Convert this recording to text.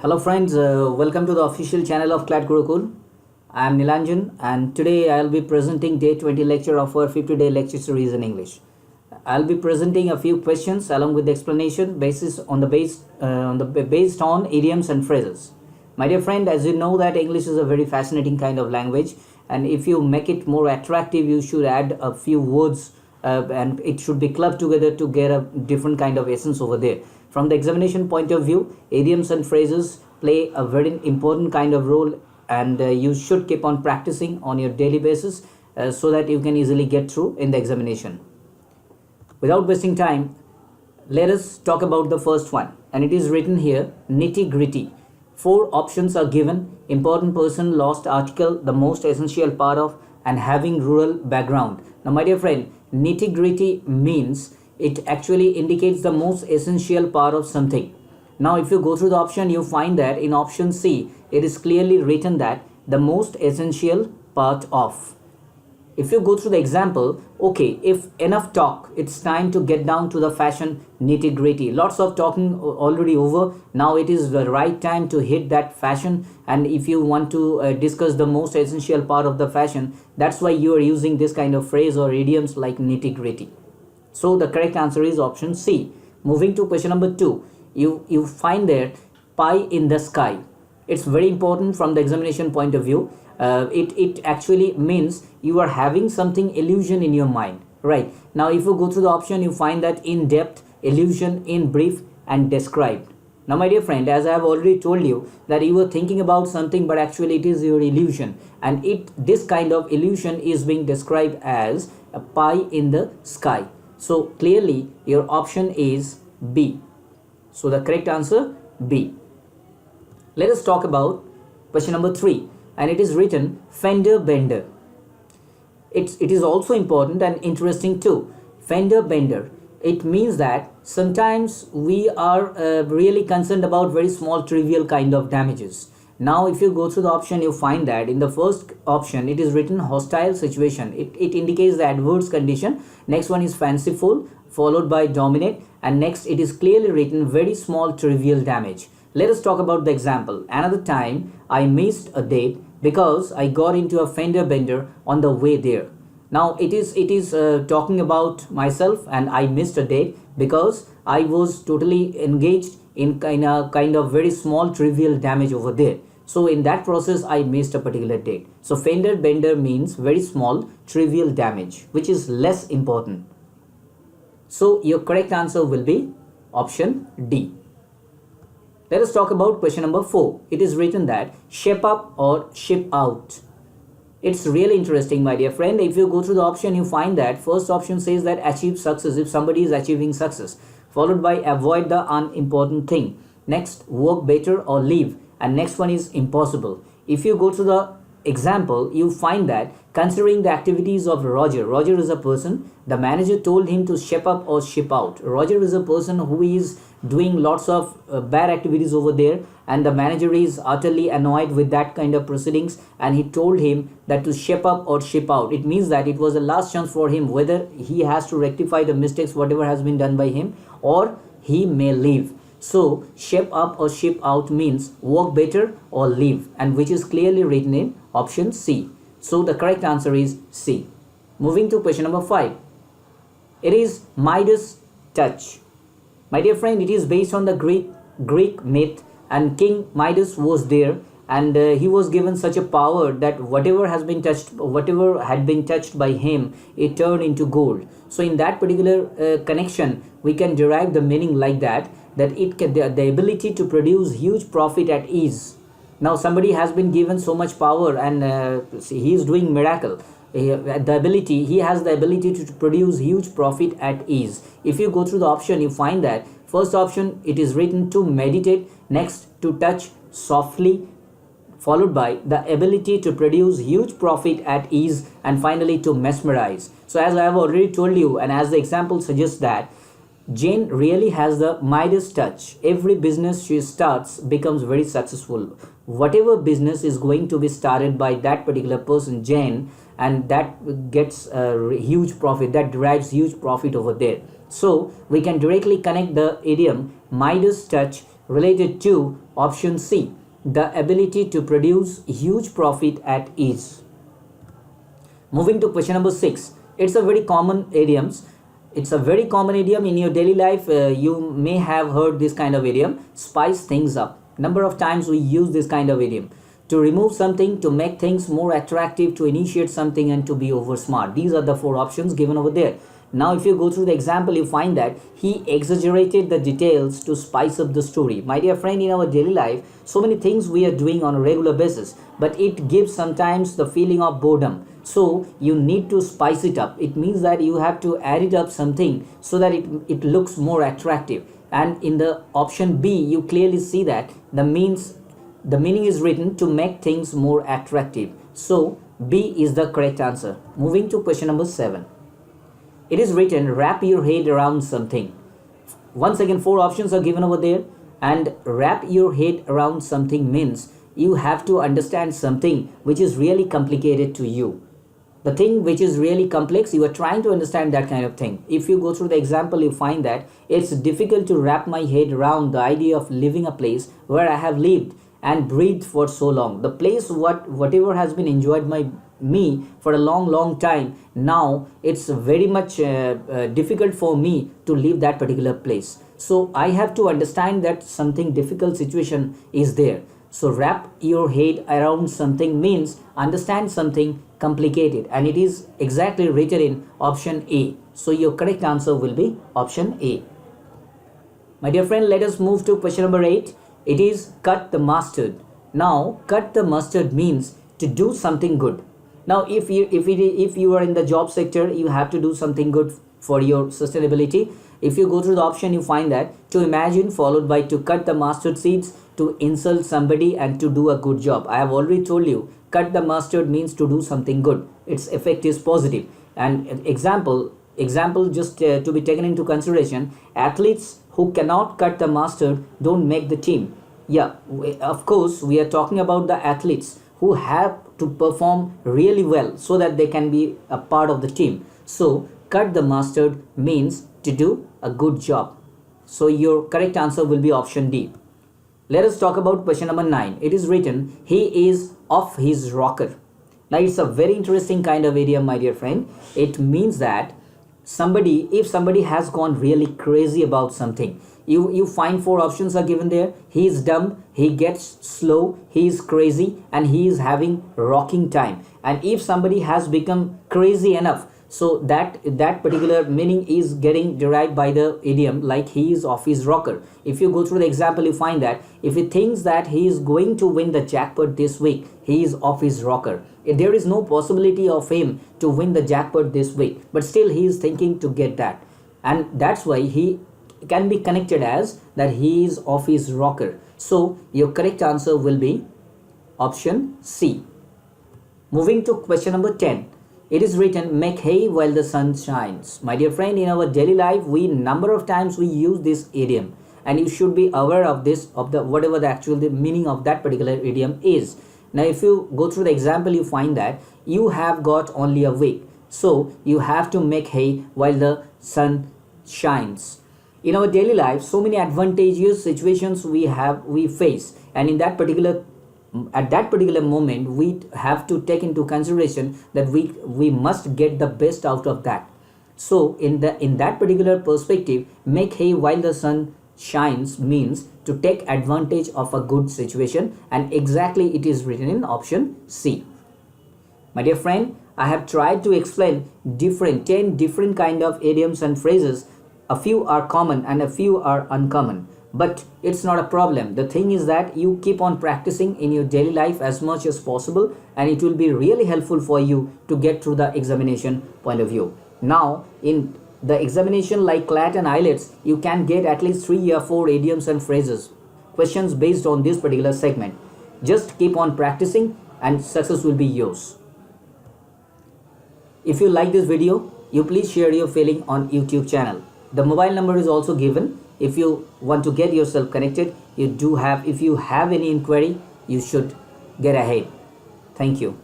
Hello friends, welcome to the official channel of CLAT Gurukul. I am Nilanjan and today I will be presenting day 20 lecture of our 50-day lecture series in English. I will be presenting a few questions along with the explanation based on idioms and phrases. My dear friend, as you know that English is a very fascinating kind of language, and if you make it more attractive, you should add a few words and it should be clubbed together to get a different kind of essence over there. From the examination point of view, idioms and phrases play a very important kind of role, and you should keep on practicing on your daily basis so that you can easily get through in the examination. Without wasting time, let us talk about the first one, and it is written here, nitty gritty. 4 options are given: important person, lost article, the most essential part of, and having rural background. Now my dear friend, nitty gritty means it actually indicates the most essential part of something. Now if you go through the option, you find that in option C it is clearly written that the most essential part of. If you go through the example, okay, if enough talk, it's time to get down to the fashion nitty gritty. Lots of talking already over, now it is the right time to hit that fashion. And if you want to discuss the most essential part of the fashion, that's why you are using this kind of phrase or idioms like nitty gritty. So the correct answer is option C. Moving to question number 2, you find there pie in the sky. It's very important from the examination point of view. It actually means you are having something illusion in your mind, right? Now if you go through the option, you find that in depth, illusion, in brief, and described. Now my dear friend, as I have already told you that you were thinking about something, but actually it is your illusion, and this kind of illusion is being described as a pie in the sky. So clearly your option is B. So the correct answer, B. Let us talk about question number 3, and it is written fender bender. It is also important and interesting too. Fender bender. It means that sometimes we are really concerned about very small trivial kind of damages. Now if you go through the option, you find that in the first option it is written hostile situation. It indicates the adverse condition. Next one is fanciful, followed by dominate, and next it is clearly written very small trivial damage. Let us talk about the example. Another time I missed a date because I got into a fender bender on the way there. Now it is talking about myself, and I missed a date because I was totally engaged in kind of very small trivial damage over there. So in that process I missed a particular date. So fender bender means very small trivial damage, which is less important. So your correct answer will be option D. Let us talk about question number 4. It is written that shape up or ship out. It's really interesting, my dear friend. If you go through the option, you find that first option says that achieve success, if somebody is achieving success, followed by avoid the unimportant thing. Next, work better or leave, and next one is impossible. If you go to the example, you find that considering the activities of Roger is a person, the manager told him to shape up or ship out. Roger is a person who is doing lots of bad activities over there, and the manager is utterly annoyed with that kind of proceedings, and he told him that to shape up or ship out. It means that it was a last chance for him, whether he has to rectify the mistakes whatever has been done by him, or he may leave. So shape up or ship out means work better or leave, and which is clearly written in option C. So the correct answer is C. Moving to question number 5. It is Midas touch. My dear friend, it is based on the Greek myth, and King Midas was there, and he was given such a power that whatever had been touched by him, it turned into gold. So in that particular connection, we can derive the meaning like that it can, the ability to produce huge profit at ease. Now somebody has been given so much power, and he is doing miracle. He has the ability to produce huge profit at ease. If you go through the option, you find that first option it is written to meditate, next to touch softly, followed by the ability to produce huge profit at ease, and finally to mesmerize. So as I have already told you, and as the example suggests, that Jane really has the Midas touch. Every business she starts becomes very successful. Whatever business is going to be started by that particular person, Jane, and that gets a huge profit, that derives huge profit over there. So we can directly connect the idiom Midas touch related to option C, the ability to produce huge profit at ease. Moving to question number 6, it's a very common idiom. It's a very common idiom in your daily life. You may have heard this kind of idiom, spice things up. Number of times we use this kind of idiom to remove something, to make things more attractive, to initiate something, and to be over smart. These are the 4 options given over there. Now if you go through the example, you find that he exaggerated the details to spice up the story. My dear friend, in our daily life, so many things we are doing on a regular basis, but it gives sometimes the feeling of boredom. So you need to spice it up. It means that you have to add it up something so that it looks more attractive. And in the option B, you clearly see that the meaning is written to make things more attractive. So B is the correct answer. Moving to question number 7. It is written, wrap your head around something. Once again, 4 options are given over there, and wrap your head around something means you have to understand something which is really complicated to you. The thing which is really complex, you are trying to understand that kind of thing. If you go through the example, you find that it's difficult to wrap my head around the idea of living a place where I have lived and breathed for so long. The place whatever has been enjoyed by me for a long time, now it's very much difficult for me to leave that particular place. So I have to understand that something difficult situation is there. So wrap your head around something means understand something complicated, and it is exactly written in option A. So your correct answer will be option A. My dear friend, let us move to question number 8. It is cut the mustard. Now cut the mustard means to do something good. Now if you are in the job sector, you have to do something good for your sustainability. If you go through the option, you find that to imagine followed by to cut the mustard seeds, to insult somebody, and to do a good job. I have already told you, cut the mustard means to do something good. Its effect is positive. And example just to be taken into consideration, athletes who cannot cut the mustard don't make the team. Yeah, of course we are talking about the athletes who have to perform really well so that they can be a part of the team. So cut the mustard means to do a good job. So your correct answer will be option D. Let us talk about question number 9. It is written, he is off his rocker. Now it's a very interesting kind of idiom, my dear friend. It means that if somebody has gone really crazy about something, you find 4 options are given there. He is dumb, he gets slow, he is crazy, and he is having rocking time. And if somebody has become crazy enough, so that particular meaning is getting derived by the idiom, like he is off his rocker. If you go through the example, you find that if he thinks that he is going to win the jackpot this week, he is off his rocker. There is no possibility of him to win the jackpot this week, but still he is thinking to get that, and that's why he can be connected as that he is off his rocker. So your correct answer will be option C. Moving to question number 10. It is written, make hay while the sun shines. My dear friend, in our daily life, number of times we use this idiom, and you should be aware of this, whatever the actual meaning of that particular idiom is. Now if you go through the example, you find that you have got only a week, so you have to make hay while the sun shines. In our daily life, so many advantageous situations we face, and at that particular moment we have to take into consideration that we must get the best out of that. So in that particular perspective, make hay while the sun shines means to take advantage of a good situation, and exactly it is written in option C. My dear friend, I have tried to explain 10 different kind of idioms and phrases. A few are common and a few are uncommon, but it's not a problem. The thing is that you keep on practicing in your daily life as much as possible, and it will be really helpful for you to get through the examination point of view. Now in the examination like CLAT and IELTS, you can get at least 3 or 4 idioms and phrases, questions based on this particular segment. Just keep on practicing and success will be yours. If you like this video, you please share your feeling on YouTube channel. The mobile number is also given. If you want to get yourself connected, if you have any inquiry, you should get ahead. Thank you.